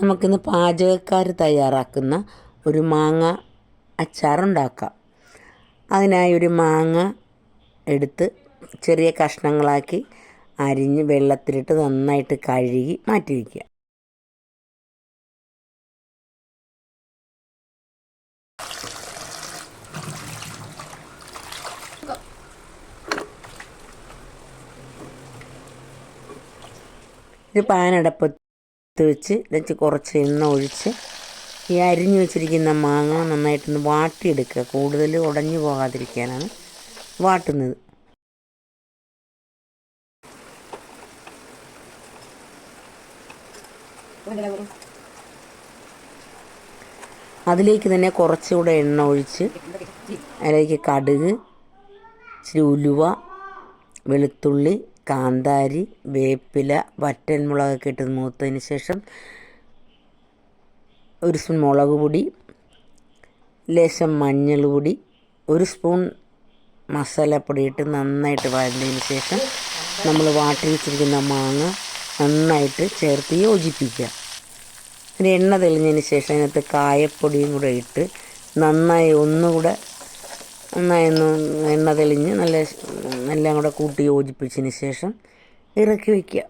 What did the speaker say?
നമുക്കിന്ന് പാചകക്കാർ തയ്യാറാക്കുന്ന ഒരു മാങ്ങ അച്ചാറുണ്ടാക്കാം. അതിനായി ഒരു മാങ്ങ എടുത്ത് ചെറിയ കഷ്ണങ്ങളാക്കി അരിഞ്ഞ് വെള്ളത്തിലിട്ട് നന്നായിട്ട് കഴുകി മാറ്റി വയ്ക്കുക. ഒരു പാനടപ്പത്ത് വെച്ച് കുറച്ച് എണ്ണ ഒഴിച്ച് ഈ അരിഞ്ഞു വെച്ചിരിക്കുന്ന മാങ്ങ നന്നായിട്ടൊന്ന് വാട്ടിയെടുക്കുക. കൂടുതൽ ഉടഞ്ഞു പോകാതിരിക്കാനാണ് വാട്ടുന്നത്. അതിലേക്ക് തന്നെ കുറച്ചുകൂടെ എണ്ണ ഒഴിച്ച് അതിലേക്ക് കടുക്, ഇച്ചിരി ഉലുവ, വെളുത്തുള്ളി, കാന്താരി, വേപ്പില, വറ്റൽമുളകൊക്കെ ഇട്ട് മൂത്തതിന് ശേഷം ഒരു സ്പൂൺ മുളക് പൊടി, ലേശം മഞ്ഞൾ പൊടി, ഒരു സ്പൂൺ മസാലപ്പൊടി ഇട്ട് നന്നായിട്ട് വഴന്നതിന് ശേഷം നമ്മൾ വാട്ടി വെച്ചിരിക്കുന്ന മാങ്ങ നന്നായിട്ട് ചേർത്ത് യോജിപ്പിക്കുക. പിന്നെ എണ്ണ തെളിഞ്ഞതിന് ശേഷം അതിനകത്ത് കായപ്പൊടിയും കൂടെ ഇട്ട് നന്നായി ഒന്നുകൂടെ നന്നായി എണ്ണ തെളിഞ്ഞ് എല്ലാം കൂടെ കൂട്ടി യോജിപ്പിച്ചതിന് ശേഷം ഇറക്കി വയ്ക്കുക.